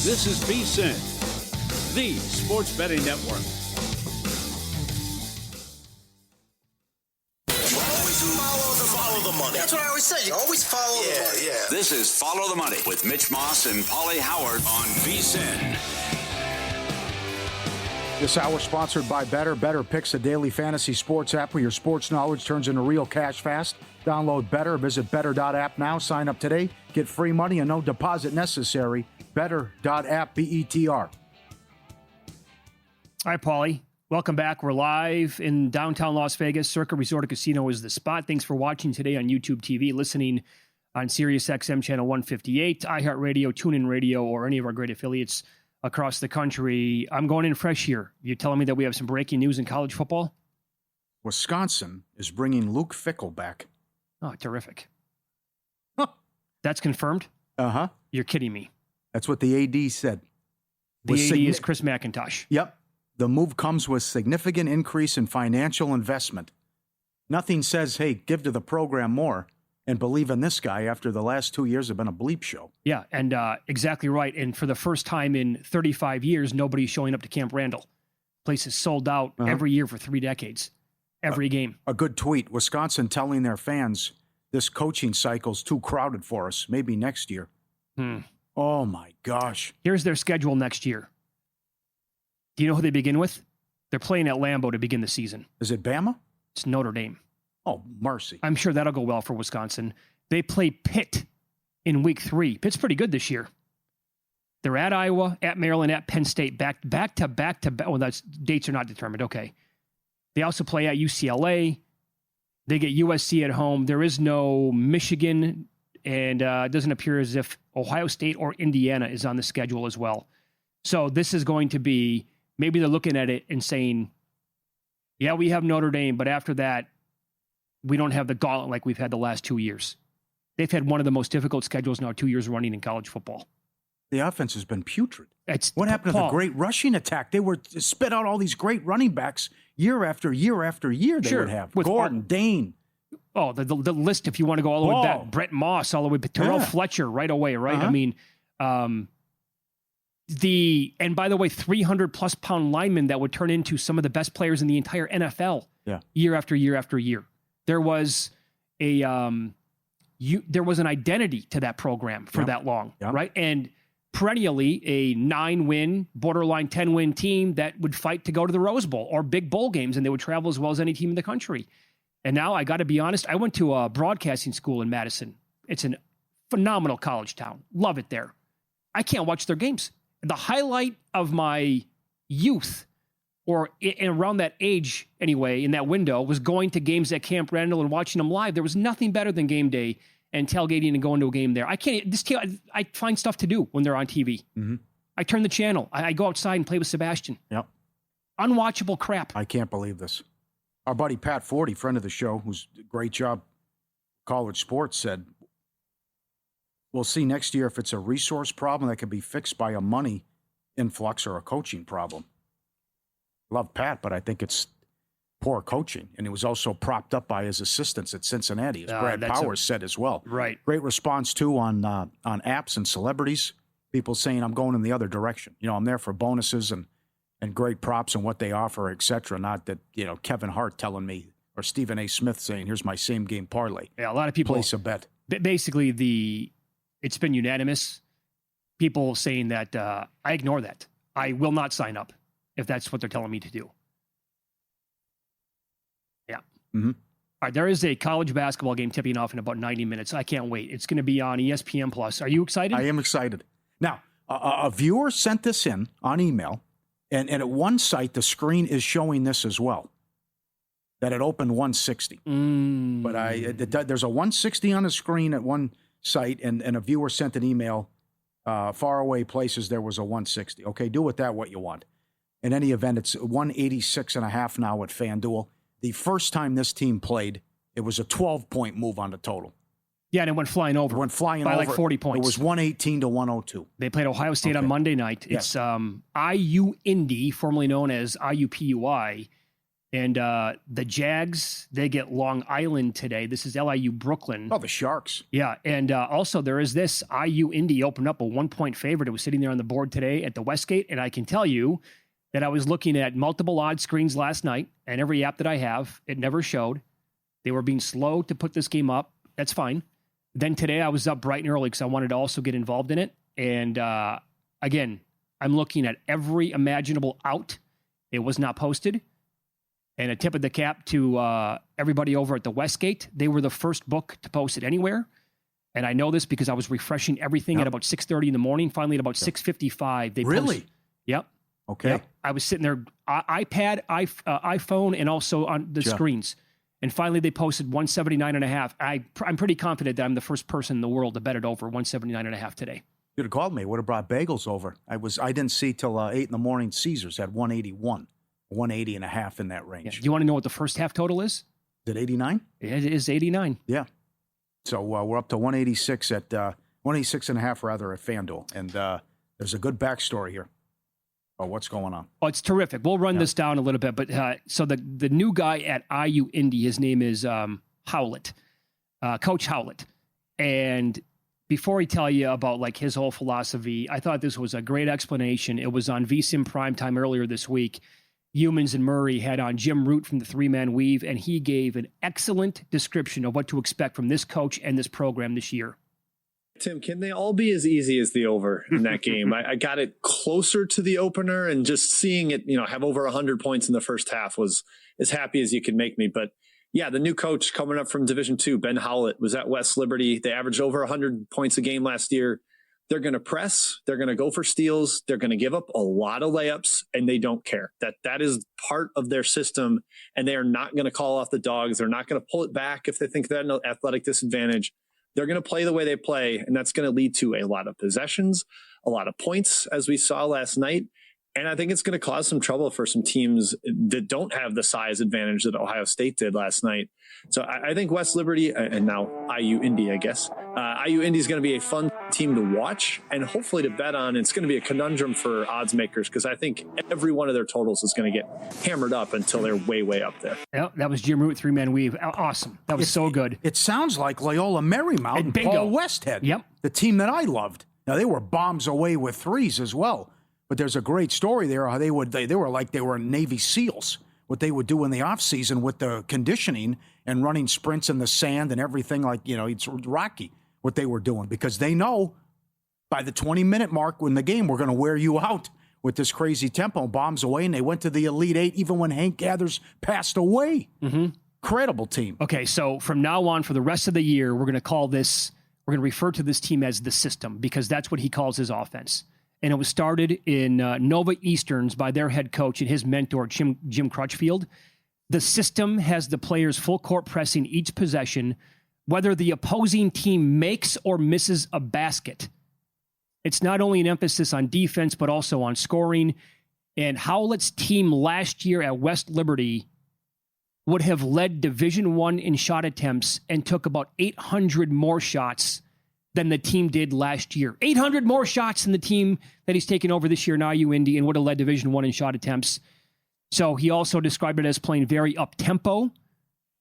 This is VSiN, the sports betting network. Follow the money. That's what I always say. You always follow the money. Yeah. This is Follow the Money with Mitch Moss and Pauly Howard on VSiN. This hour sponsored by Better. Better picks a daily fantasy sports app where your sports knowledge turns into real cash fast. Download Better. Visit better.app now. Sign up today. Get free money and no deposit necessary. Better.app, B-E-T-R. Hi, Pauly. Welcome back. We're live in downtown Las Vegas. Circa Resort and Casino is the spot. Thanks for watching today on YouTube TV, listening on Sirius XM channel 158, iHeartRadio, TuneIn Radio, or any of our great affiliates across the country. I'm going in fresh here. You're telling me that we have some breaking news in college football? Wisconsin is bringing Luke Fickell back. Oh, terrific. Huh. That's confirmed? Uh-huh. You're kidding me. That's what the AD said. The AD is Chris McIntosh. Yep. The move comes with significant increase in financial investment. Nothing says, hey, give to the program more and believe in this guy after the last 2 years have been a bleep show. Yeah, and exactly right. And for the first time in 35 years, nobody's showing up to Camp Randall. Place is sold out every year for 3 decades. Every game. A good tweet. Wisconsin telling their fans this coaching cycle's too crowded for us. Maybe next year. Oh, my gosh. Here's their schedule next year. Do you know who they begin with? They're playing at Lambeau to begin the season. Is it Bama? It's Notre Dame. Oh, mercy. I'm sure that'll go well for Wisconsin. They play Pitt in week 3. Pitt's pretty good this year. They're at Iowa, at Maryland, at Penn State, back to back. Well, that's dates are not determined. Okay. They also play at UCLA. They get USC at home. There is no Michigan, and it doesn't appear as if Ohio State or Indiana is on the schedule as well. So this is going to be, maybe they're looking at it and saying, yeah, we have Notre Dame, but after that, we don't have the gauntlet like we've had the last 2 years. They've had one of the most difficult schedules now 2 years running in college football. The offense has been putrid. What happened to the great rushing attack? They were spit out all these great running backs year after year after year they would have. With Gordon, Dane. Oh, the list, if you want to go all the way back, Brett Moss, all the way to Terrell Fletcher right away, right? I mean, and by the way, 300-plus pound linemen that would turn into some of the best players in the entire NFL year after year after year. There was there was an identity to that program for that long, right? And perennially a 9-win, borderline 10-win team that would fight to go to the Rose Bowl or big bowl games, and they would travel as well as any team in the country. And now I got to be honest, I went to a broadcasting school in Madison. It's a phenomenal college town. Love it there. I can't watch their games. The highlight of my youth, or around that age anyway, in that window, was going to games at Camp Randall and watching them live. There was nothing better than game day and tailgating and going to a game there. I find stuff to do when they're on TV. Mm-hmm. I turn the channel. I go outside and play with Sebastian. Yep. Unwatchable crap. I can't believe this. Our buddy Pat Forty, friend of the show, who's a great job college sports, said, we'll see next year if it's a resource problem that can be fixed by a money influx or a coaching problem. Love Pat, but I think it's poor coaching. And it was also propped up by his assistants at Cincinnati, as Brad Powers said as well. Right. Great response, too, on apps and celebrities. People saying, I'm going in the other direction. You know, I'm there for bonuses and great props and what they offer, et cetera. Not that, you know, Kevin Hart telling me or Stephen A. Smith saying, here's my same game parlay. Yeah, a lot of people place a bet. Basically, it's been unanimous. People saying that I ignore that. I will not sign up if that's what they're telling me to do. Yeah. Mm-hmm. All right, there is a college basketball game tipping off in about 90 minutes. I can't wait. It's going to be on ESPN Plus. Are you excited? I am excited. Now, a viewer sent this in on email, and at one site, the screen is showing this as well, that it opened 160. But there's a 160 on the screen at one site, and a viewer sent an email, far away places, there was a 160. Okay, do with that what you want. In any event, it's 186.5 now at FanDuel. The first time this team played, it was a 12-point move on the total. Yeah, and it went flying over. By like 40 points. It was 118 to 102. They played Ohio State on Monday night. It's IU Indy, formerly known as IUPUI. And the Jags, they get Long Island today. This is LIU Brooklyn. Oh, the Sharks. Yeah. And also there is this IU Indy opened up a 1-point favorite. It was sitting there on the board today at the Westgate. And I can tell you that I was looking at multiple odd screens last night, and every app that I have, it never showed. They were being slow to put this game up. That's fine. Then today I was up bright and early because I wanted to also get involved in it. And again, I'm looking at every imaginable out. It was not posted. And a tip of the cap to everybody over at the Westgate. They were the first book to post it anywhere. And I know this because I was refreshing everything at about 6:30 in the morning. Finally, at about 6:55, they Really? Yep. Okay. Yep. I was sitting there, iPad, iPhone, and also on the screens. And finally, they posted 179.5. I'm pretty confident that I'm the first person in the world to bet it over 179.5 today. You'd have called me. Would have brought bagels over. I didn't see till 8 in the morning. Caesars at 181. 180.5 in that range. Yeah. Do you want to know what the first half total is? Is it 89? It is 89. Yeah. So we're up to 186 at 186.5 rather at FanDuel, and there's a good backstory here. Oh, what's going on? Oh, it's terrific. We'll run this down a little bit, but so the new guy at IU Indy, his name is Howlett, Coach Howlett, and before I tell you about like his whole philosophy, I thought this was a great explanation. It was on VSiN Primetime earlier this week. Humans and Murray had on Jim Root from the Three-Man Weave, and he gave an excellent description of what to expect from this coach and this program this year. Tim, can they all be as easy as the over in that game? I got it closer to the opener, and just seeing it, have over 100 points in the first half was as happy as you could make me. But yeah, the new coach coming up from Division II, Ben Howlett, was at West Liberty. They averaged over 100 points a game last year. They're going to press. They're going to go for steals. They're going to give up a lot of layups, and they don't care. That is part of their system, and they are not going to call off the dogs. They're not going to pull it back if they think they're at an athletic disadvantage. They're going to play the way they play, and that's going to lead to a lot of possessions, a lot of points, as we saw last night. And I think it's going to cause some trouble for some teams that don't have the size advantage that Ohio State did last night. So I think West Liberty, and now IU Indy, I guess, IU Indy is going to be a fun team to watch and hopefully to bet on. It's going to be a conundrum for odds makers because I think every one of their totals is going to get hammered up until they're way, way up there. Yeah, that was Jim Root, Three-Man Weave. Awesome. That was so good. It sounds like Loyola Marymount and Paul Westhead. Yep. The team that I loved. Now, they were bombs away with threes as well. But there's a great story there how they were like they were Navy SEALs, what they would do in the offseason with the conditioning and running sprints in the sand and everything it's Rocky, what they were doing, because they know by the 20-minute mark when the game, we're going to wear you out with this crazy tempo, bombs away, and they went to the Elite Eight even when Hank Gathers passed away. Mm-hmm. Incredible team. Okay, so from now on for the rest of the year, we're going to refer to this team as the system because that's what he calls his offense. And it was started in Nova Easterns by their head coach and his mentor, Jim Crutchfield. The system has the players full court pressing each possession, whether the opposing team makes or misses a basket. It's not only an emphasis on defense, but also on scoring. And Howlett's team last year at West Liberty would have led Division I in shot attempts and took about 800 more shots than the team did last year. 800 more shots than the team that he's taken over this year in IU Indy and would have led Division I in shot attempts. So he also described it as playing very up-tempo.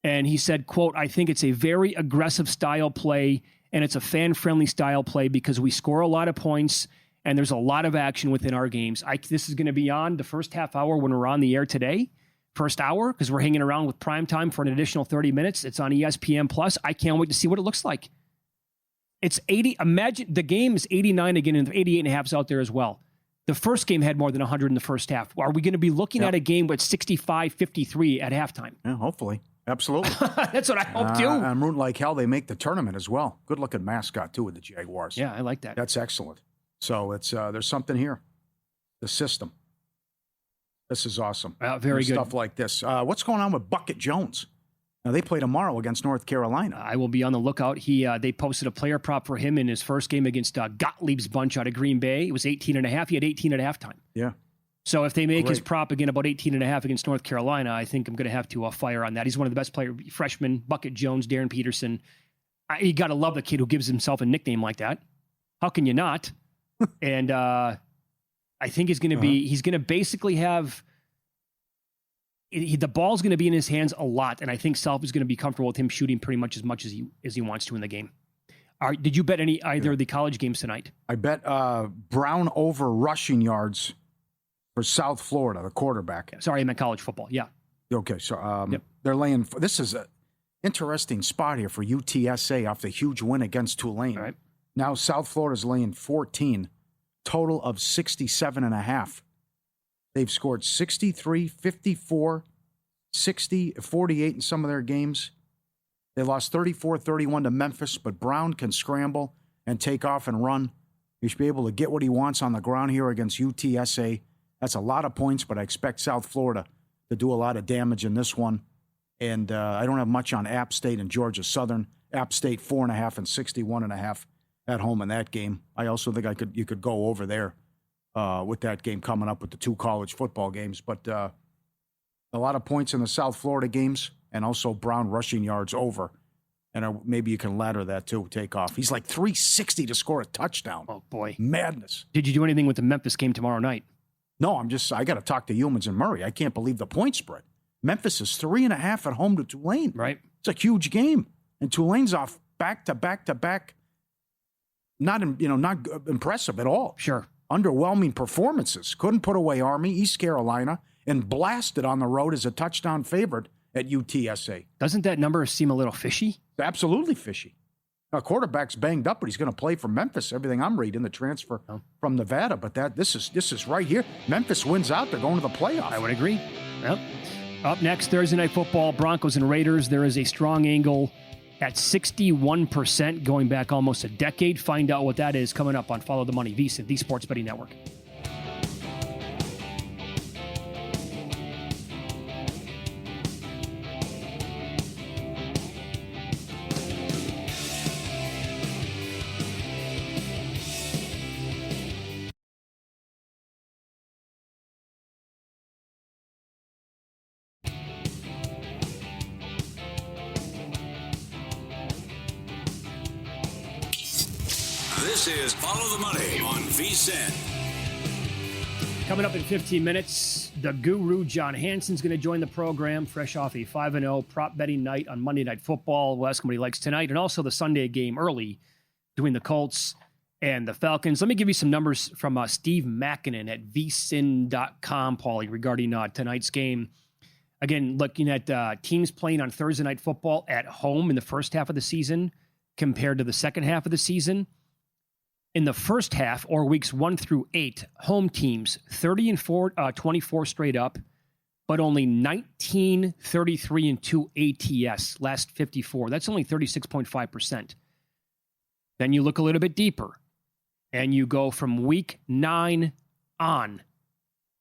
And he said, quote, I think it's a very aggressive style play and it's a fan-friendly style play because we score a lot of points and there's a lot of action within our games. This is going to be on the first half hour when we're on the air today. First hour, because we're hanging around with primetime for an additional 30 minutes. It's on ESPN+. I can't wait to see what it looks like. It's 80. Imagine the game is 89 again, and 88.5 is out there as well. The first game had more than 100 in the first half. Are we going to be looking at a game with 65-53 at halftime? Yeah, hopefully. Absolutely. That's what I hope too. I'm rooting like hell they make the tournament as well. Good looking mascot too with the Jaguars. Yeah, I like that. That's excellent. So it's there's something here. The system. This is awesome. Very good. Stuff like this. What's going on with Bucket Jones? Now, they play tomorrow against North Carolina. I will be on the lookout. They posted a player prop for him in his first game against Gottlieb's bunch out of Green Bay. It was 18.5. He had 18 at halftime. Yeah. So if they make his prop again about 18.5 against North Carolina, I think I'm going to have to fire on that. He's one of the best freshmen, Bucket Jones, Darren Peterson. You got to love the kid who gives himself a nickname like that. How can you not? And I think he's going to be, he's going to basically have, the ball's going to be in his hands a lot, and I think Self is going to be comfortable with him shooting pretty much as he wants to in the game. Did you bet either of the college games tonight? I bet Brown over rushing yards for South Florida, the quarterback. Sorry, I meant college football. Yeah. Okay, so they're laying. This is an interesting spot here for UTSA off the huge win against Tulane. All right. Now South Florida's laying 14, total of 67.5. They've scored 63, 54, 60, 48 in some of their games. They lost 34-31 to Memphis, but Brown can scramble and take off and run. He should be able to get what he wants on the ground here against UTSA. That's a lot of points, but I expect South Florida to do a lot of damage in this one. And I don't have much on App State and Georgia Southern. App State 4.5 and 61.5 at home in that game. I also think you could go over there with that game coming up with the two college football games. But a lot of points in the South Florida games, and also Brown rushing yards over. And maybe you can ladder that too, take off. He's like 360 to score a touchdown. Oh, boy. Madness. Did you do anything with the Memphis game tomorrow night? No, I got to talk to Humans and Murray. I can't believe the point spread. Memphis is 3.5 at home to Tulane. Right. It's a huge game. And Tulane's off back to back. Not impressive at all. Sure. Underwhelming performances. Couldn't put away Army, East Carolina, and blasted on the road as a touchdown favorite at UTSA. Doesn't that number seem a little fishy? Absolutely fishy. Now, quarterback's banged up, but he's going to play for Memphis. Everything I'm reading, the transfer from Nevada. But this is right here. Memphis wins out. They're going to the playoff. I would agree. Yep. Up next, Thursday Night Football, Broncos and Raiders. There is a strong angle at 61% going back almost a decade. Find out what that is coming up on Follow the Money, VSiN, the Sports Betting Network. This is Follow the Money on VSiN. Coming up in 15 minutes, the guru, John Hansen's going to join the program, fresh off a 5-0 prop betting night on Monday Night Football. We'll ask him what he likes tonight, and also the Sunday game early between the Colts and the Falcons. Let me give you some numbers from Steve Makinen at vsin.com, Pauly, regarding tonight's game. Again, looking at teams playing on Thursday Night Football at home in the first half of the season compared to the second half of the season. In the first half, or weeks 1 through 8, home teams 30-24 straight up, but only 19-33-2 ATS last 54. That's only 36.5%. Then you look a little bit deeper, and you go from week 9 on.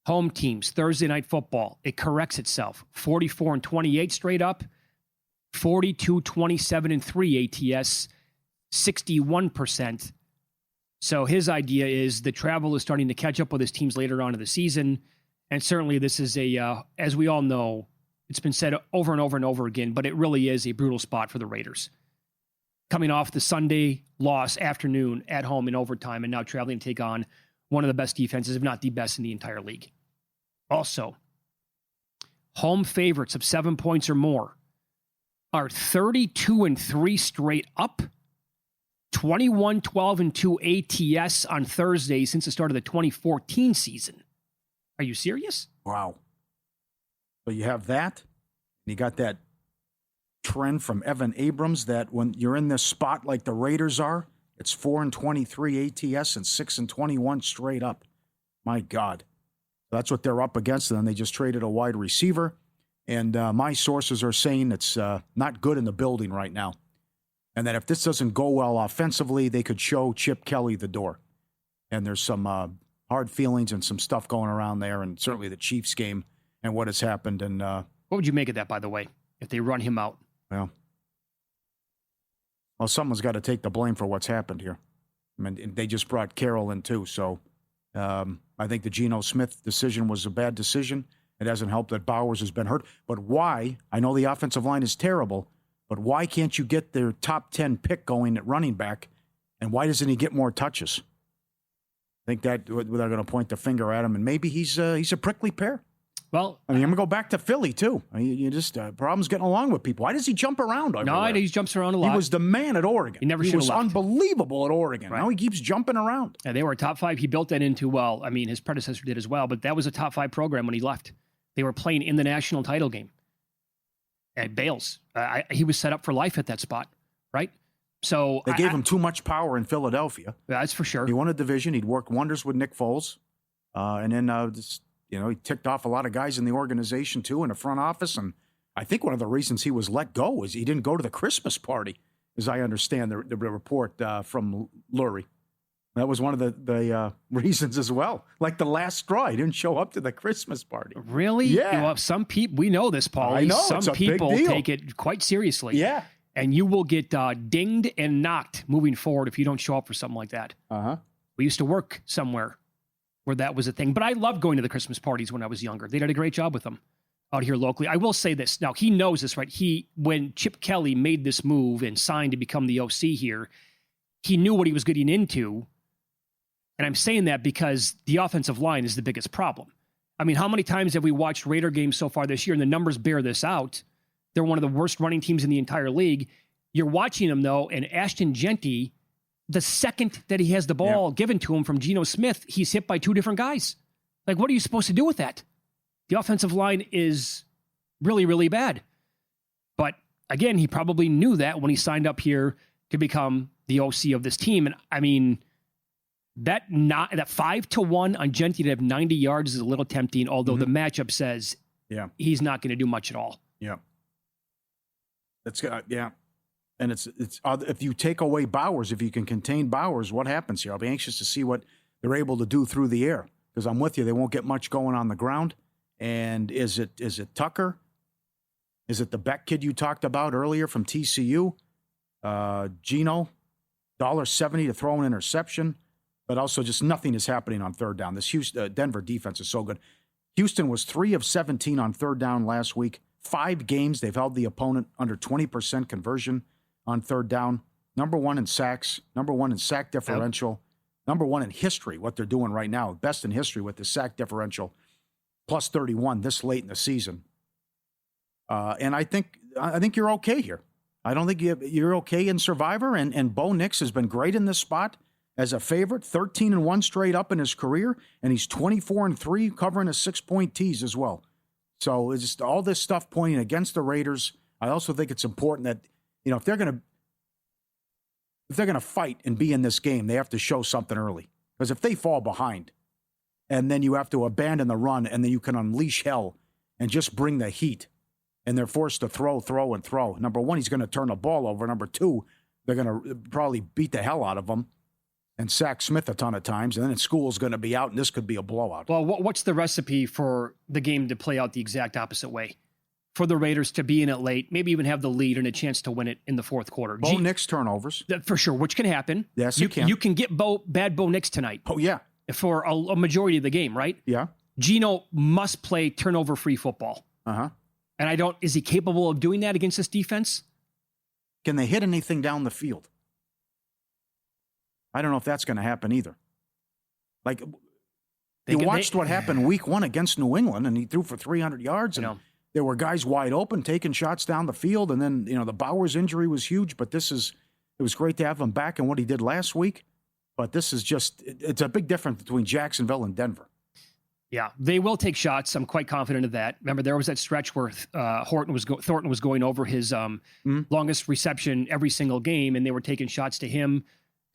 Home teams, Thursday Night Football, it corrects itself. 44-28 straight up, 42-27-3 ATS, 61%. So his idea is the travel is starting to catch up with his teams later on in the season. And certainly this is as we all know, it's been said over and over and over again, but it really is a brutal spot for the Raiders. Coming off the Sunday loss afternoon at home in overtime and now traveling to take on one of the best defenses, if not the best in the entire league. Also, home favorites of 7 points or more are 32-3 straight up, 21-12-2 ATS on Thursday since the start of the 2014 season. Are you serious? Wow. So you have that. You got that trend from Evan Abrams that when you're in this spot like the Raiders are, it's 4-23 ATS and 6-21 straight up. My God. That's what they're up against. And then they just traded a wide receiver. And my sources are saying it's not good in the building right now. And that if this doesn't go well offensively, they could show Chip Kelly the door. And there's some hard feelings and some stuff going around there, and certainly the Chiefs game and what has happened. And what would you make of that, by the way, if they run him out? Well, someone's got to take the blame for what's happened here. I mean, they just brought Carroll in too, so I think the Geno Smith decision was a bad decision. It hasn't helped that Bowers has been hurt. But why? I know the offensive line is terrible. But why can't you get their top 10 pick going at running back, and why doesn't he get more touches? I think that they're going to point the finger at him, and maybe he's a prickly pear. Well, I mean, I'm going to go back to Philly, too. I mean, you just, problems getting along with people. Why does he jump around everywhere? No, he jumps around a lot. He was the man at Oregon. He was left. unbelievable at Oregon. Right. Now he keeps jumping around. And they were a top 5. He built that into, well, I mean, his predecessor did as well, but that was a top 5 program when he left. They were playing in the national title game at Bales. He was set up for life at that spot, right? So they gave him too much power in Philadelphia. That's for sure. He won a division. He'd worked wonders with Nick Foles. And then he ticked off a lot of guys in the organization, too, in the front office. And I think one of the reasons he was let go is he didn't go to the Christmas party, as I understand the report from Lurie. That was one of the reasons as well. Like the last straw, he didn't show up to the Christmas party. Really? Yeah. Well, some people, we know this, Pauly. I know, some it's a people big deal. take it quite seriously. Yeah. And you will get dinged and knocked moving forward if you don't show up for something like that. Uh-huh. We used to work somewhere where that was a thing. But I loved going to the Christmas parties when I was younger. They did a great job with them out here locally. I will say this. Now, he knows this, right? When Chip Kelly made this move and signed to become the OC here, he knew what he was getting into. And I'm saying that because the offensive line is the biggest problem. I mean, how many times have we watched Raider games so far this year, and the numbers bear this out? They're one of the worst running teams in the entire league. You're watching them, though, and Ashton Genty, the second that he has the ball given to him from Geno Smith, he's hit by 2 different guys. Like, what are you supposed to do with that? The offensive line is really, really bad. But again, he probably knew that when he signed up here to become the OC of this team. And I mean, that 5-1 on Genty to have 90 yards is a little tempting, although the matchup says he's not going to do much at all. Yeah. That's and it's if you take away Bowers, if you can contain Bowers, what happens here? I'll be anxious to see what they're able to do through the air, because I'm with you. They won't get much going on the ground. And is it Tucker? Is it the Beck kid you talked about earlier from TCU? Geno, $1.70 to throw an interception, but also just nothing is happening on third down. This Denver defense is so good. Houston was 3 of 17 on third down last week. 5 games they've held the opponent under 20% conversion on third down. Number 1 in sacks. Number 1 in sack differential. Number 1 in history, what they're doing right now. Best in history with the sack differential. Plus 31 this late in the season. And I think you're okay here. I don't think you're okay in Survivor. And Bo Nix has been great in this spot as a favorite. 13-1 straight up in his career. And he's 24-3 covering a 6-point tease as well. So it's just all this stuff pointing against the Raiders. I also think it's important that, if they're going to fight and be in this game, they have to show something early. Because if they fall behind and then you have to abandon the run and then you can unleash hell and just bring the heat and they're forced to throw. Number 1, he's going to turn the ball over. Number 2, they're going to probably beat the hell out of him and sack Smith a ton of times. And then School's going to be out and this could be a blowout. Well, what's the recipe for the game to play out the exact opposite way? For the Raiders to be in it late, maybe even have the lead and a chance to win it in the fourth quarter. Bo Nix turnovers. For sure, which can happen. Yes, it can. You can get bad Bo Nix tonight. Oh, yeah. For a majority of the game, right? Yeah. Geno must play turnover-free football. Uh-huh. And is he capable of doing that against this defense? Can they hit anything down the field? I don't know if that's going to happen either. Like, you watched what happened week 1 against New England, and he threw for 300 yards. And there were guys wide open taking shots down the field. And then, the Bowers injury was huge, but it was great to have him back in what he did last week. But this is it's a big difference between Jacksonville and Denver. Yeah, they will take shots. I'm quite confident of that. Remember, there was that stretch where Thornton was going over his longest reception every single game, and they were taking shots to him.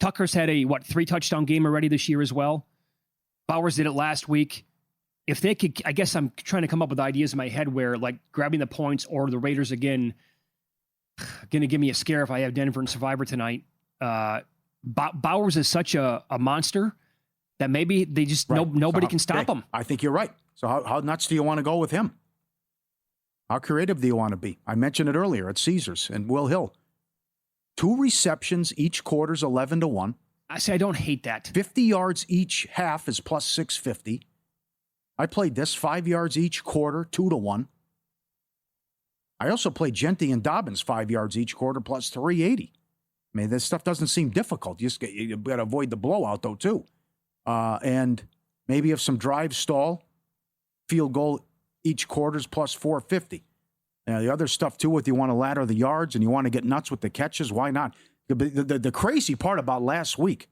Tucker's had a 3-touchdown game already this year as well. Bowers did it last week. If they could, I guess I'm trying to come up with ideas in my head where, like, grabbing the points or the Raiders again, going to give me a scare if I have Denver and Survivor tonight. Bowers is such a monster that maybe they just nobody can stop him. I think you're right. So how nuts do you want to go with him? How creative do you want to be? I mentioned it earlier at Caesars and Will Hill. 2 receptions each quarter's 11-1. I don't hate that. 50 yards each half is plus 650. I played this 5 yards each quarter, 2-1. I also played Genty and Dobbins 5 yards each quarter plus 380. I mean, this stuff doesn't seem difficult. You got to avoid the blowout, though, too. And maybe if some drives stall, field goal each quarter's plus 450. The other stuff, too, if you want to ladder the yards and you want to get nuts with the catches, why not? The crazy part about last week,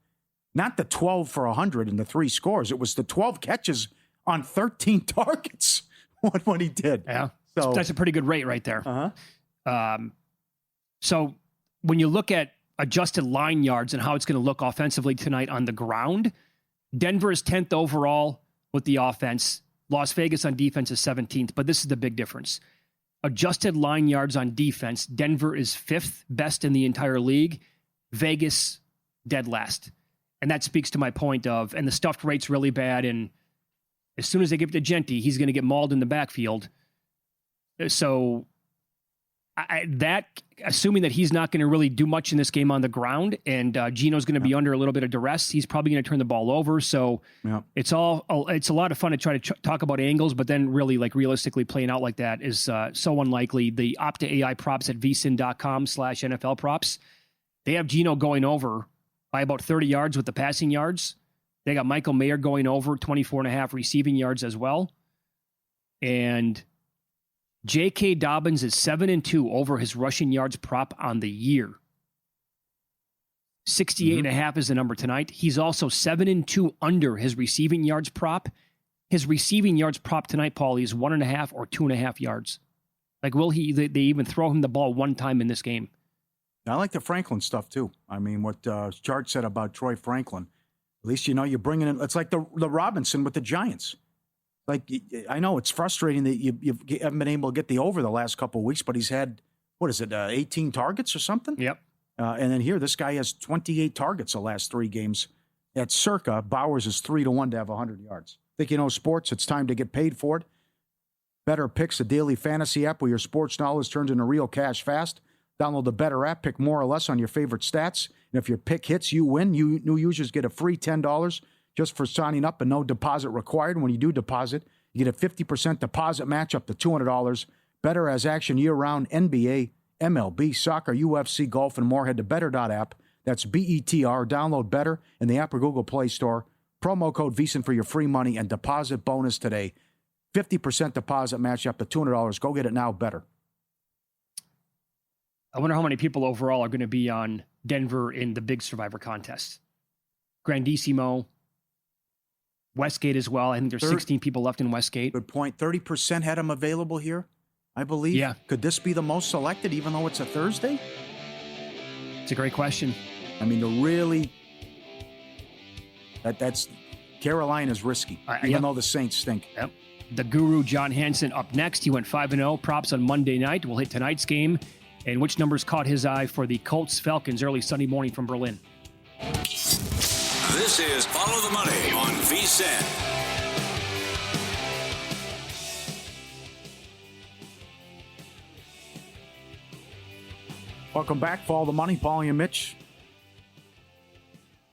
not the 12 for 100 and the 3 scores, it was the 12 catches on 13 targets, what he did. Yeah, so that's a pretty good rate right there. Uh-huh. So when you look at adjusted line yards and how it's going to look offensively tonight on the ground, Denver is 10th overall with the offense. Las Vegas on defense is 17th, but this is the big difference. Adjusted line yards on defense, Denver is 5th best in the entire league. Vegas, dead last. And that speaks to my point of, and the stuffed rate's really bad, and as soon as they give it to Genty, he's going to get mauled in the backfield. So assuming that he's not going to really do much in this game on the ground, and Geno's going to be under a little bit of duress, he's probably going to turn the ball over. So it's a lot of fun to try to talk about angles, but then really like realistically playing out like that is so unlikely. The Opta AI props at vsin.com/NFL props, they have Geno going over by about 30 yards with the passing yards. They got Michael Mayer going over 24.5 receiving yards as well. And J.K. Dobbins is 7-2 over his rushing yards prop on the year. 68.5 is the number tonight. He's also 7-2 under his receiving yards prop. His receiving yards prop tonight, Pauly, is 1.5 or 2.5 yards. Like, will they even throw him the ball one time in this game? I like the Franklin stuff, too. I mean, what Chart said about Troy Franklin. At least, you're bringing in, it's like the Robinson with the Giants. Like, I know it's frustrating that you haven't been able to get the over the last couple of weeks, but he's had, 18 targets or something? Yep. And then here, this guy has 28 targets the last 3 games. At circa, Bowers is 3-1 to have 100 yards. Think you know sports, it's time to get paid for it. Better Picks, a daily fantasy app where your sports knowledge turns into real cash fast. Download the Better app, pick more or less on your favorite stats. And if your pick hits, you win. New users get a free $10 just for signing up and no deposit required. And when you do deposit, you get a 50% deposit match up to $200. Better has action year-round, NBA, MLB, soccer, UFC, golf, and more. Head to better.app. That's BETR. Download Better in the App or Google Play Store. Promo code VSiN for your free money and deposit bonus today. 50% deposit match up to $200. Go get it now, Better. I wonder how many people overall are going to be on Denver in the big Survivor contest. Grandissimo, Westgate as well. I think there's 16 people left in Westgate. Good point. 30% had them available here, I believe. Yeah. Could this be the most selected, even though it's a Thursday? It's a great question. I mean, that's Carolina's risky, even though the Saints stink. Yep. The guru, John Hansen, up next. He went 5-0. Props on Monday night. We'll hit tonight's game and which numbers caught his eye for the Colts-Falcons early Sunday morning from Berlin. This is Follow the Money on VSiN. Welcome back. Follow the Money, Pauly and Mitch.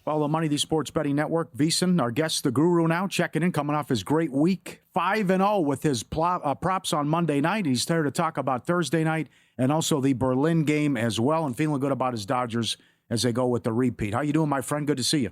Follow the Money, the Sports Betting Network. VSiN, our guest, the guru now, checking in, coming off his great week. 5-0 with his props on Monday night. He's there to talk about Thursday night and also the Berlin game as well, and feeling good about his Dodgers as they go with the repeat. How you doing, my friend? Good to see you.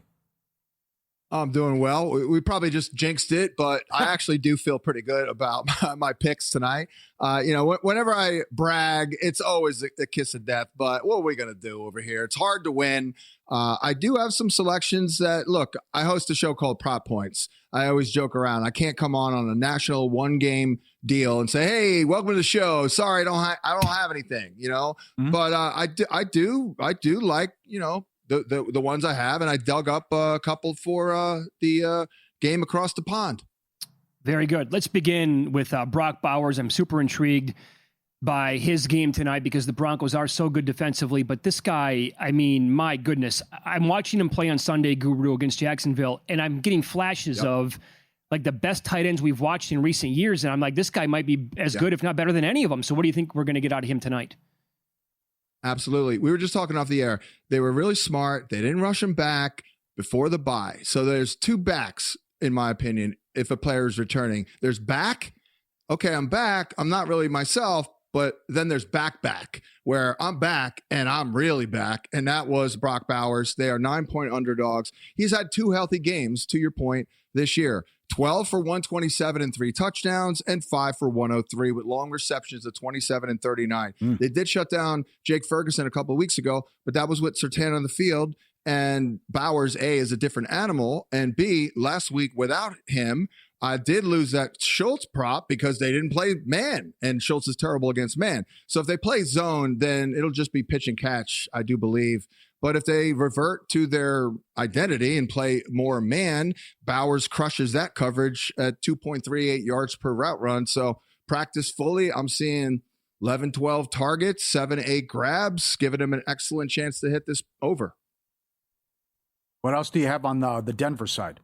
I'm doing well. We probably just jinxed it, but I actually do feel pretty good about my picks tonight. Whenever I brag, it's always a kiss of death, but what are we going to do over here? It's hard to win. I do have some selections that, look, I host a show called Prop Points. I always joke around. I can't come on a national one-game deal and say, hey, welcome to the show. Sorry, I don't have anything, Mm-hmm. But I do like, the ones I have, and I dug up a couple for the game across the pond. Very good. Let's begin with Brock Bowers. I'm super intrigued by his game tonight because the Broncos are so good defensively. But this guy, I mean, my goodness, I'm watching him play on Sunday, Guru, against Jacksonville, and I'm getting flashes of like the best tight ends we've watched in recent years. And I'm like, this guy might be as good, if not better than any of them. So what do you think we're going to get out of him tonight? Absolutely. We were just talking off the air. They were really smart. They didn't rush him back before the bye. So there's 2 backs, in my opinion, if a player is returning. There's back. Okay, I'm back. I'm not really myself. But then there's back, where I'm back and I'm really back. And that was Brock Bowers. They are 9-point underdogs. He's had 2 healthy games, to your point, this year. 12 for 127 and 3 touchdowns, and 5 for 103 with long receptions of 27 and 39. They did shut down Jake Ferguson a couple of weeks ago, but that was with Surtain on the field. And Bowers, A, is a different animal. And B, last week without him, I did lose that Schultz prop because they didn't play man, and Schultz is terrible against man. So if they play zone, then it'll just be pitch and catch, I do believe. But if they revert to their identity and play more man, Bowers crushes that coverage at 2.38 yards per route run. So practice fully, I'm seeing 11, 12 targets, 7, 8 grabs, giving him an excellent chance to hit this over. What else do you have on the Denver side?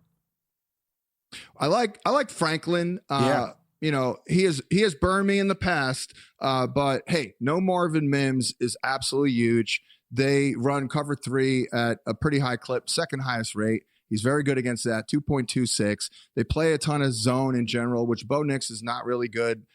I like Franklin. You know, he has burned me in the past, but hey, no Marvin Mims is absolutely huge. They run cover 3 at a pretty high clip, second highest rate. He's very good against that, 2.26. They play a ton of zone in general, which Bo Nix is not really good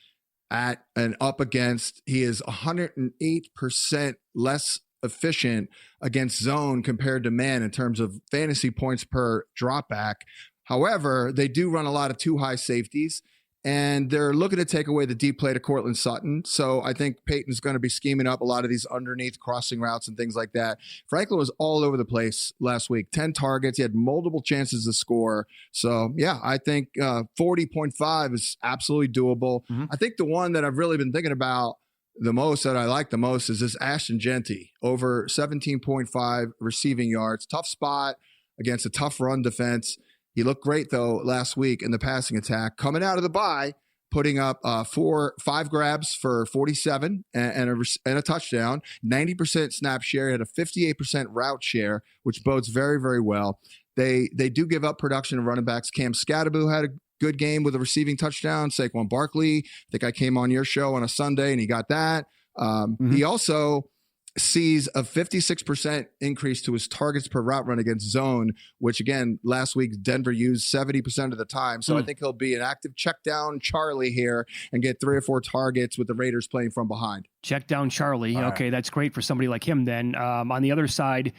at and up against. He is 108% less efficient against zone compared to man in terms of fantasy points per drop back. However, they do run a lot of 2 high safeties, and they're looking to take away the deep play to Cortland Sutton. So I think Peyton's going to be scheming up a lot of these underneath crossing routes and things like that. Franklin was all over the place last week, 10 targets. He had multiple chances to score. So, yeah, I think 40.5 is absolutely doable. I think the one that I've really been thinking about the most, that I like the most, is this Ashton Genty, over 17.5 receiving yards. Tough spot against a tough run defense. He looked great, though, last week in the passing attack. Coming out of the bye, putting up 5 grabs for 47 and a touchdown, 90% snap share. He had a 58% route share, which bodes very, very well. They do give up production of running backs. Cam Scatterbu had a good game with a receiving touchdown. Saquon Barkley, I think I came on your show on a Sunday, and he got that. He also sees a 56% increase to his targets per route run against zone, which, again, last week Denver used 70% of the time. So I think he'll be an active check down Charlie here and get 3 or 4 targets with the Raiders playing from behind. Check down Charlie. Okay, that's great for somebody like him then. On the other side,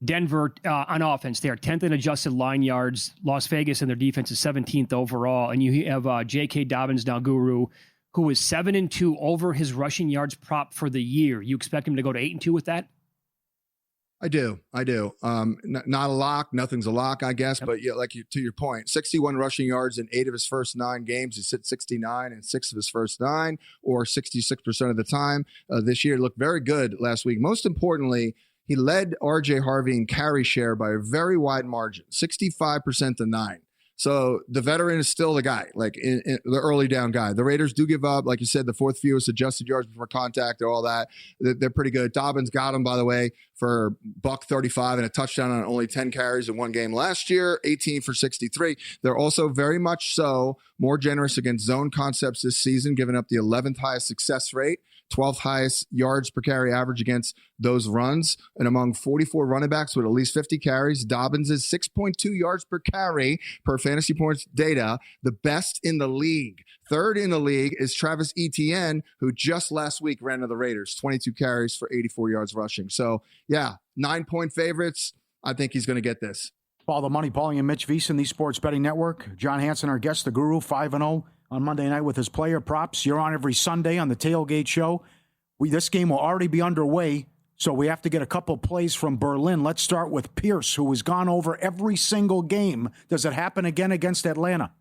Denver on offense, they are 10th in adjusted line yards. Las Vegas and their defense is 17th overall. And you have J.K. Dobbins, now Guru, who is 7-2 over his rushing yards prop for the year. You expect him to go to 8-2 with that? I do. Not a lock. Nothing's a lock, I guess. Yep. But yeah, to your point, 61 rushing yards in 8 of his first 9 games. He's hit 69 in 6 of his first 9, or 66% of the time. This year, looked very good last week. Most importantly, he led R.J. Harvey in carry share by a very wide margin, 65% to 9. So the veteran is still the guy, like in the early down guy. The Raiders do give up, like you said, the 4th fewest adjusted yards before contact or all that. They're pretty good. Dobbins got him, by the way, for $135 and a touchdown on only 10 carries in one game last year, 18 for 63. They're also very much so more generous against zone concepts this season, giving up the 11th highest success rate, 12th highest yards per carry average against those runs. And among 44 running backs with at least 50 carries, Dobbins is 6.2 yards per carry per fantasy points data, the best in the league. 3rd in the league is Travis Etienne, who just last week ran to the Raiders, 22 carries for 84 yards rushing. So, yeah, 9-point favorites. I think he's going to get this. Paul the Money, Pauly and Mitch Veason, the Sports Betting Network. John Hansen, our guest, the Guru, 5-0 on Monday night with his player props. You're on every Sunday on the Tailgate Show. This game will already be underway, so we have to get a couple plays from Berlin. Let's start with Pierce, who has gone over every single game. Does it happen again against Atlanta?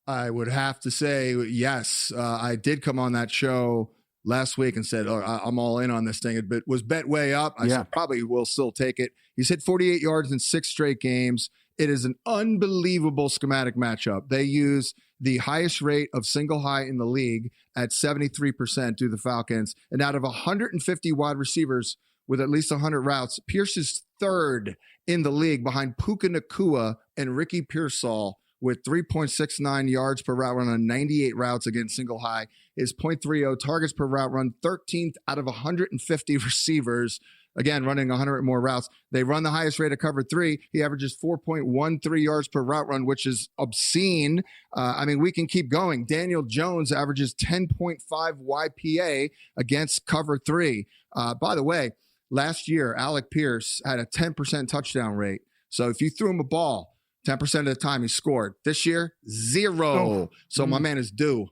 I would have to say yes. I did come on that show last week and said, I'm all in on this thing. It was bet way up. I said, probably will still take it. He's hit 48 yards in 6 straight games. It is an unbelievable schematic matchup. They use the highest rate of single high in the league at 73% to the Falcons. And out of 150 wide receivers with at least 100 routes, Pierce is 3rd in the league behind Puka Nacua and Ricky Pearsall with 3.69 yards per route run on 98 routes against single high. His .30 targets per route run, 13th out of 150 receivers. Again, running 100 more routes. They run the highest rate of cover 3. He averages 4.13 yards per route run, which is obscene. We can keep going. Daniel Jones averages 10.5 YPA against cover 3. By the way, last year, Alec Pierce had a 10% touchdown rate. So if you threw him a ball 10% of the time he scored. This year, 0. So my man is due.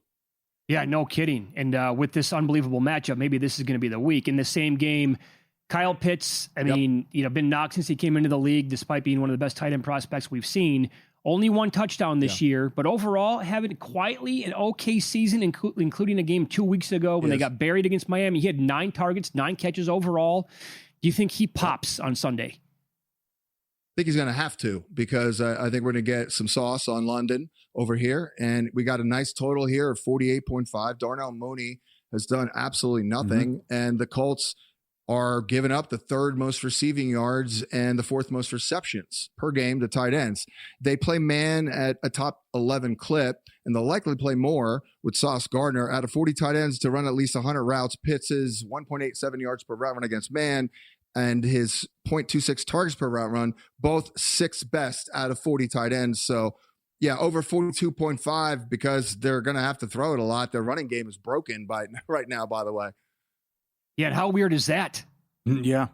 Yeah, no kidding. And with this unbelievable matchup, maybe this is going to be the week. In the same game, Kyle Pitts, been knocked since he came into the league, despite being one of the best tight end prospects we've seen. Only one touchdown this year, but overall having quietly an okay season, including a game 2 weeks ago when they got buried against Miami. He had 9 targets, 9 catches overall. Do you think he pops on Sunday? I think he's going to have to, because I think we're going to get some sauce on London over here. And we got a nice total here of 48.5. Darnell Mooney has done absolutely nothing. And the Colts are giving up the 3rd most receiving yards and the 4th most receptions per game to tight ends. They play man at a top 11 clip, and they'll likely play more with Sauce Gardner. Out of 40 tight ends to run at least 100 routes, Pitts is 1.87 yards per route run against man, and his 0.26 targets per route run, both 6th best out of 40 tight ends. So, yeah, over 42.5, because they're going to have to throw it a lot. Their running game is broken right now, by the way. Yeah, and how weird is that? Yeah.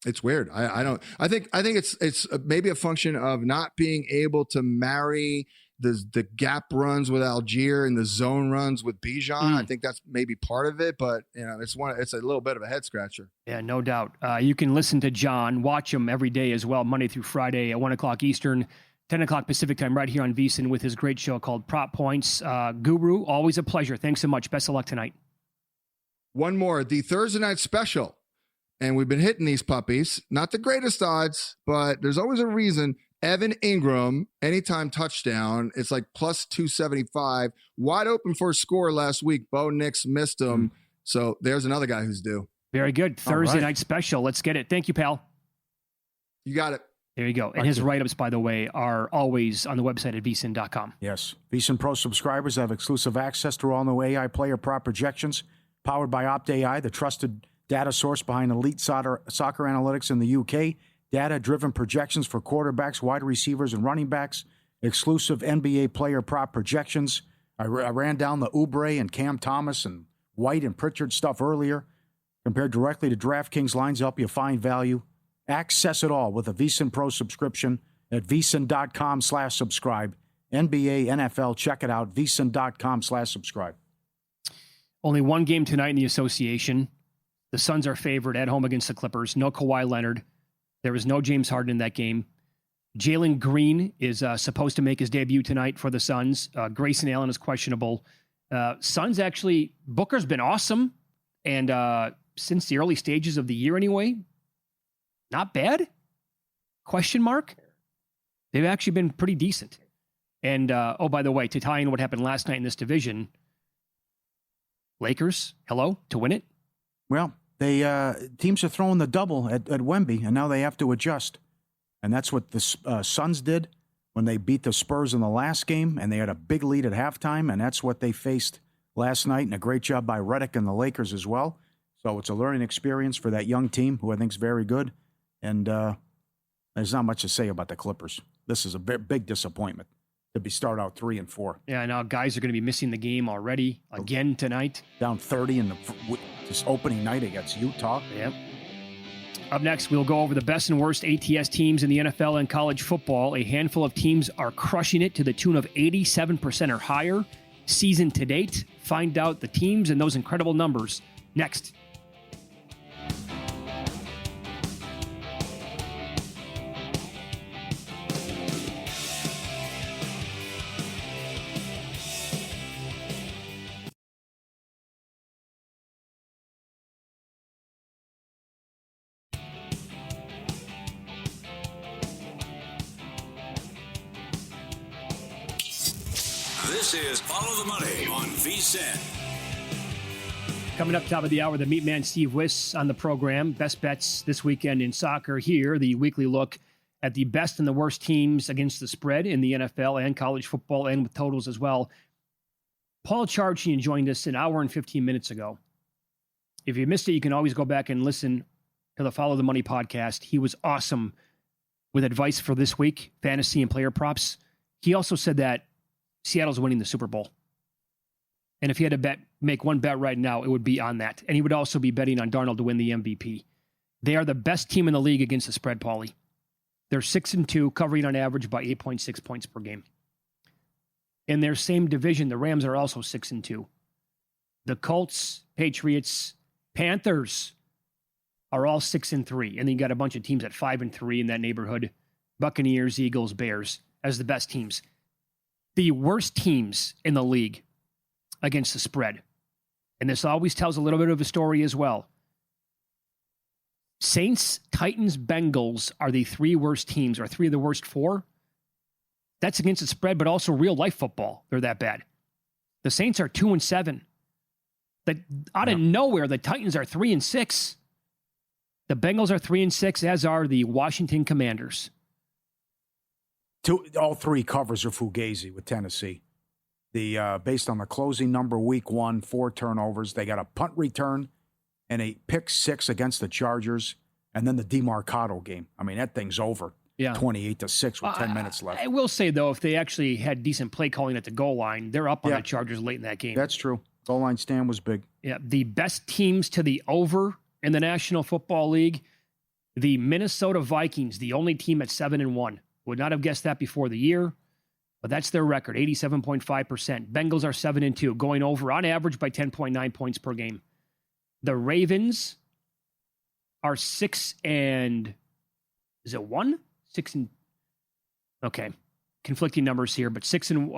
It's weird. I think it's maybe a function of not being able to marry the gap runs with Algier and the zone runs with Bijan. I think that's maybe part of it, but it's a little bit of a head scratcher. Yeah, no doubt. You can listen to John, watch him every day as well, Monday through Friday at 1:00 Eastern, 10:00 Pacific time, right here on VSiN with his great show called Prop Points. Guru, always a pleasure. Thanks so much. Best of luck tonight. One more, the Thursday night special. And we've been hitting these puppies. Not the greatest odds, but there's always a reason. Evan Ingram, anytime touchdown, it's like plus 275. Wide open for a score last week. Bo Nix missed him. So there's another guy who's due. Very good. Thursday night special. Let's get it. Thank you, pal. You got it. There you go. And his write-ups, by the way, are always on the website at vsin.com. Yes. VSiN Pro subscribers have exclusive access to all new AI player prop projections powered by OptAI, the trusted data source behind elite soccer analytics in the UK. Data-driven projections for quarterbacks, wide receivers, and running backs. Exclusive NBA player prop projections. I ran down the Oubre and Cam Thomas and White and Pritchard stuff earlier. Compared directly to DraftKings lines, help you find value. Access it all with a VSiN Pro subscription at vsin.com/subscribe. NBA, NFL, check it out. vsin.com/subscribe. Only one game tonight in the association. The Suns are favored at home against the Clippers. No Kawhi Leonard. There was no James Harden in that game. Jalen Green is supposed to make his debut tonight for the Suns. Grayson Allen is questionable. Suns actually, Booker's been awesome. And since the early stages of the year anyway, not bad? Question mark? They've actually been pretty decent. And, by the way, to tie in what happened last night in this division, Lakers, to win it? Well, teams are throwing the double at Wemby, and now they have to adjust. And that's what the Suns did when they beat the Spurs in the last game, and they had a big lead at halftime, and that's what they faced last night, and a great job by Redick and the Lakers as well. So it's a learning experience for that young team, who I think is very good. And there's not much to say about the Clippers. This is a big disappointment to start out 3-4. Yeah, now guys are going to be missing the game already again tonight. Down 30 in this opening night against Utah. Yep. Up next, we'll go over the best and worst ATS teams in the NFL and college football. A handful of teams are crushing it to the tune of 87% or higher season to date. Find out the teams and those incredible numbers next. This is Follow the Money on VSiN. Coming up top of the hour, the Meat Man Steve Wiss on the program. Best bets this weekend in soccer here. The weekly look at the best and the worst teams against the spread in the NFL and college football, and with totals as well. Paul Charchian joined us an hour and 15 minutes ago. If you missed it, you can always go back and listen to the Follow the Money podcast. He was awesome with advice for this week, fantasy and player props. He also said that Seattle's winning the Super Bowl. And if he had to make one bet right now, it would be on that. And he would also be betting on Darnold to win the MVP. They are the best team in the league against the spread, Pauly. They're 6-2, covering on average by 8.6 points per game. In their same division, the Rams are also 6-2. The Colts, Patriots, Panthers are all 6-3. And then you got a bunch of teams at 5-3 in that neighborhood. Buccaneers, Eagles, Bears as the best teams. The worst teams in the league against the spread. And this always tells a little bit of a story as well. Saints, Titans, Bengals are the three worst teams, or three of the worst four. That's against the spread, but also real life football. They're that bad. The Saints are 2-7. Out of nowhere, the Titans are 3-6. The Bengals are 3-6, as are the Washington Commanders. All three covers are fugazi with Tennessee. Based on the closing number, week 1, 4 turnovers. They got a punt return and a pick 6 against the Chargers, and then the DeMarcado game. I mean, that thing's over. Yeah, 28-6 with 10 minutes left. I will say though, if they actually had decent play calling at the goal line, they're up on the Chargers late in that game. That's true. Goal line stand was big. Yeah, the best teams to the over in the National Football League, the Minnesota Vikings, the only team at 7-1. Would not have guessed that before the year, but that's their record, 87.5%. Bengals are 7-2, going over on average by 10.9 points per game. The Ravens are 6-1? 6 and okay, conflicting numbers here, but 6 and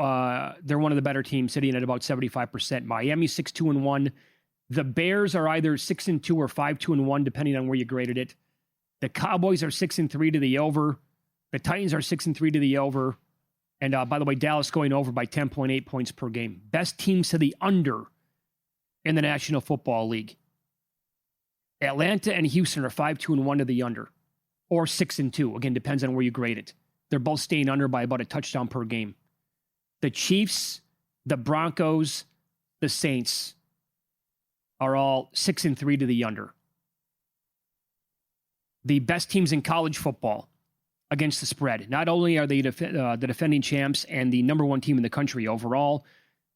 they're one of the better teams, sitting at about 75%. Miami 6-2-1. The Bears are either 6-2 or 5-2-1, depending on where you graded it. The Cowboys are 6-3 to the over. The Titans are 6-3 to the over. And by the way, Dallas going over by 10.8 points per game. Best teams to the under in the National Football League. Atlanta and Houston are 5-2-1 to the under, or 6-2. Again, depends on where you grade it. They're both staying under by about a touchdown per game. The Chiefs, the Broncos, the Saints are all 6-3 to the under. The best teams in college football against the spread. Not only are they the defending champs and the number 1 team in the country overall,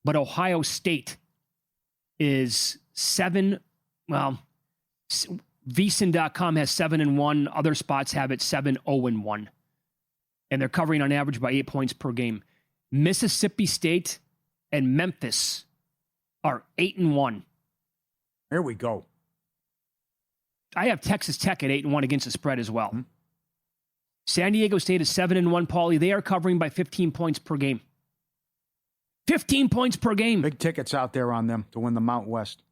but Ohio State is 7. Well, VSiN.com has 7-1. Other spots have it 7-0-1. And they're covering on average by 8 points per game. Mississippi State and Memphis are 8-1. There we go. I have Texas Tech at 8-1 against the spread as well. Mm-hmm. San Diego State is 7-1, Pauly. They are covering by 15 points per game. 15 points per game. Big tickets out there on them to win the Mount West.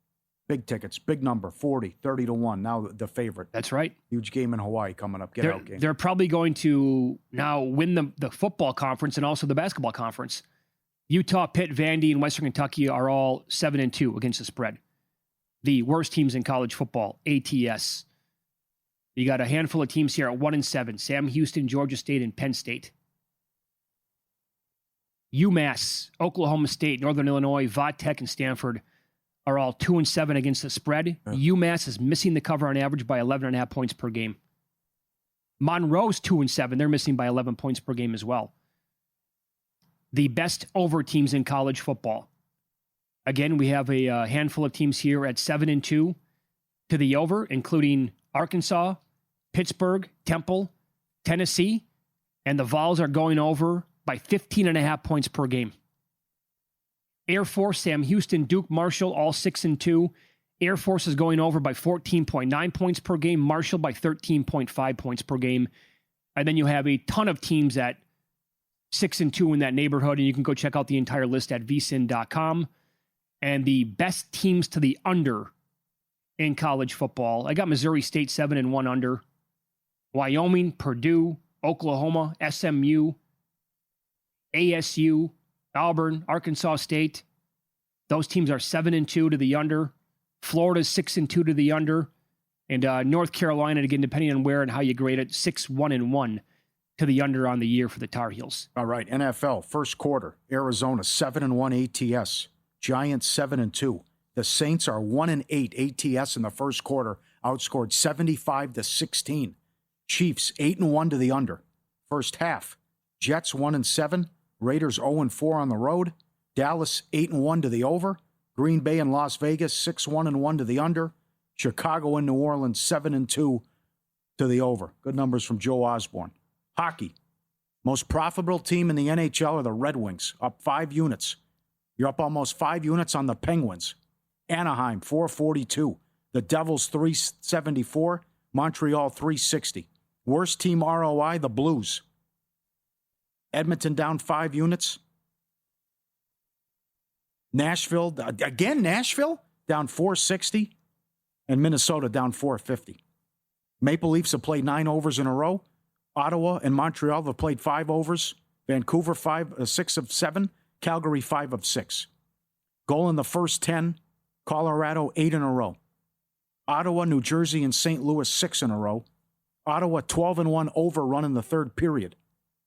Big tickets, big number, 40, 30-1. Now the favorite. That's right. Huge game in Hawaii coming up. Get out game. They're probably going to now win the football conference and also the basketball conference. Utah, Pitt, Vandy, and Western Kentucky are all 7-2 against the spread. The worst teams in college football, ATS. You got a handful of teams here at 1-7. Sam Houston, Georgia State, and Penn State. UMass, Oklahoma State, Northern Illinois, Vatech, and Stanford are all 2-7 against the spread. Yeah. UMass is missing the cover on average by 11.5 points per game. Monroe's 2-7. They're missing by 11 points per game as well. The best over teams in college football. Again, we have a handful of teams here at 7-2 to the over, including Arkansas, Pittsburgh, Temple, Tennessee, and the Vols are going over by 15.5 points per game. Air Force, Sam Houston, Duke, Marshall, all 6-2. Air Force is going over by 14.9 points per game. Marshall by 13.5 points per game. And then you have a ton of teams at 6-2 in that neighborhood, and you can go check out the entire list at vsin.com. And the best teams to the under in college football. I got Missouri State 7-1 under. Wyoming, Purdue, Oklahoma, SMU, ASU, Auburn, Arkansas State. Those teams are 7-2 to the under. Florida's 6-2 to the under. And North Carolina, again, depending on where and how you grade it, 6-1-1 to the under on the year for the Tar Heels. All right, NFL, first quarter. Arizona, 7-1 ATS. Giants, 7-2. The Saints are 1-8 ATS in the first quarter, outscored 75-16. Chiefs, 8-1 to the under. First half. Jets, 1-7. Raiders, 0-4 on the road. Dallas, 8-1 to the over. Green Bay and Las Vegas, 6-1-1 to the under. Chicago and New Orleans, 7-2 to the over. Good numbers from Joe Osborne. Hockey. Most profitable team in the NHL are the Red Wings, up 5 units. You're up almost 5 units on the Penguins. Anaheim, 442. The Devils, 374. Montreal, 360. Worst team ROI, the Blues. Edmonton down 5 units. Nashville, down 460. And Minnesota down 450. Maple Leafs have played 9 overs in a row. Ottawa and Montreal have played 5 overs. Vancouver, 6 of 7. Calgary, 5 of 6. Goal in the first 10. Colorado, 8 in a row. Ottawa, New Jersey, and St. Louis, 6 in a row. Ottawa, 12-1 overrun in the third period.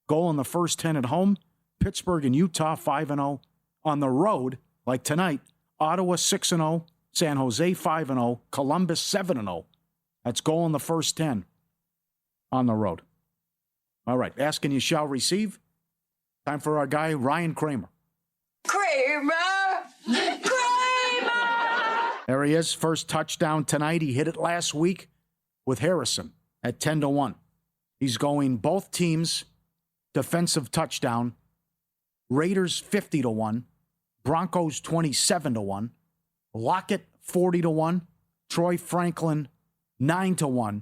Goal in the first 10 at home. Pittsburgh and Utah, 5-0. On the road, like tonight, Ottawa, 6-0. San Jose, 5-0. Columbus, 7-0. That's goal in the first 10 on the road. All right, ask and you shall receive. Time for our guy, Ryan Kramer. Kramer! There he is, first touchdown tonight. He hit it last week with Harrison at 10-1. He's going both teams defensive touchdown. Raiders 50-1. Broncos 27-1. Lockett 40-1. Troy Franklin 9-1.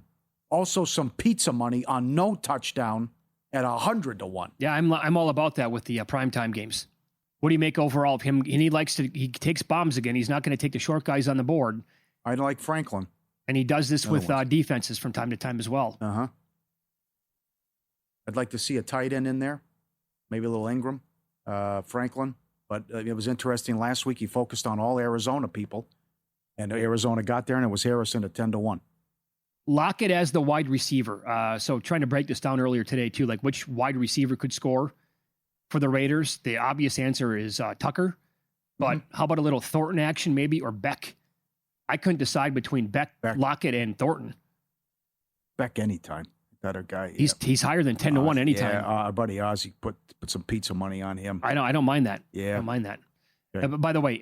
Also some pizza money on no touchdown at 100-1. Yeah, I'm all about that with the primetime games. What do you make overall of him? And he takes bombs again. He's not going to take the short guys on the board. I like Franklin. And he does this with defenses from time to time as well. Uh-huh. I'd like to see a tight end in there. Maybe a little Ingram, Franklin. But it was interesting. Last week he focused on all Arizona people. And Arizona got there, and it was Harrison at 10-1. Lockett as the wide receiver. So trying to break this down earlier today, too, like which wide receiver could score for the Raiders? The obvious answer is Tucker. But how about a little Thornton action maybe, or Beck? I couldn't decide between Beck. Lockett, and Thornton. Beck anytime. That guy. He's higher than 10-1 anytime. Yeah, our buddy Ozzy put some pizza money on him. I don't mind that. Yeah. I don't mind that. Okay. But by the way,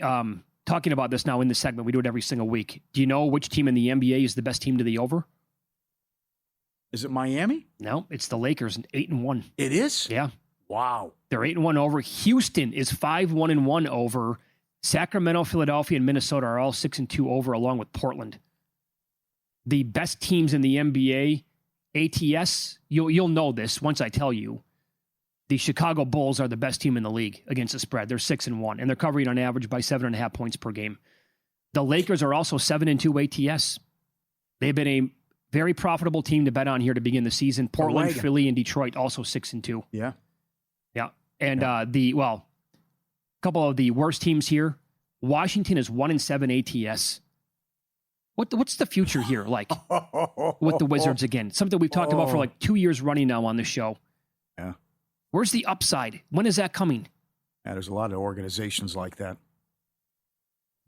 talking about this now in this segment, we do it every single week. Do you know which team in the NBA is the best team to the over? Is it Miami? No, it's the Lakers, 8-1. It is? Yeah. Wow. They're 8-1 over. Houston is 5-1-1 over. Sacramento, Philadelphia, and Minnesota are all 6-2 over, along with Portland. The best teams in the NBA, ATS, you'll know this once I tell you. The Chicago Bulls are the best team in the league against the spread. They're 6-1, and they're covering on average by 7.5 points per game. The Lakers are also 7-2 ATS. They've been a very profitable team to bet on here to begin the season. Portland, Philly, and Detroit also 6-2. Yeah. Yeah. And a couple of the worst teams here. Washington is 1-7 ATS. What's the future here like with the Wizards again? Something we've talked about for like 2 years running now on this show. Yeah. Where's the upside? When is that coming? Yeah, there's a lot of organizations like that.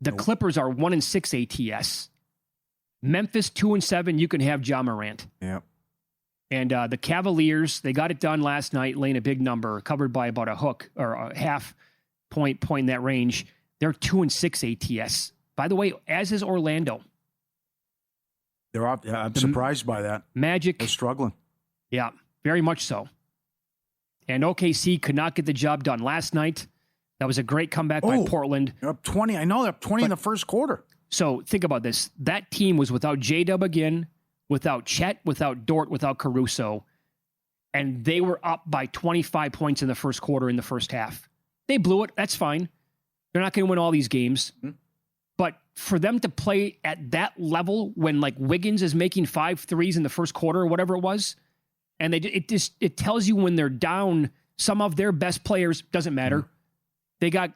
The Clippers are 1-6 ATS. Memphis 2-7. You can have Ja Morant. Yeah. And the Cavaliers, they got it done last night, laying a big number, covered by about a hook or a half point in that range. They're 2-6 ATS. By the way, as is Orlando. I'm surprised by that. Magic. They're struggling. Yeah, very much so. And OKC could not get the job done last night. That was a great comeback by Portland. They're up 20. I know they're up 20 in the first quarter. So think about this. That team was without J-Dub again, without Chet, without Dort, without Caruso. And they were up by 25 points in the first quarter in the first half. They blew it. That's fine. They're not going to win all these games. Mm-hmm. But for them to play at that level when like Wiggins is making 5 threes in the first quarter or whatever it was, and it tells you when they're down, some of their best players, doesn't matter. Mm-hmm. They got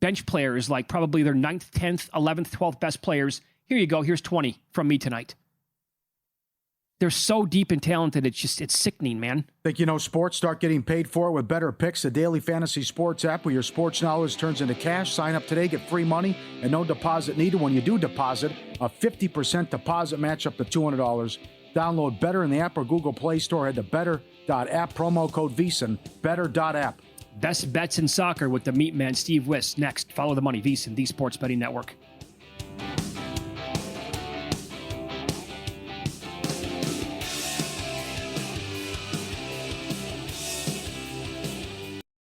bench players like probably their 9th, 10th, 11th, 12th best players. Here you go. Here's 20 from me tonight. They're so deep and talented. It's sickening, man. Think you know sports? Start getting paid for it with Better Picks, the daily fantasy sports app where your sports knowledge turns into cash. Sign up today, get free money, and no deposit needed. When you do deposit, a 50% deposit match up to $200. Download Better in the app or Google Play Store. Head to better.app, promo code VSiN, better.app. Best bets in soccer with the meat man, Steve Wiss. Next, follow the money, VSiN, the Sports Betting Network.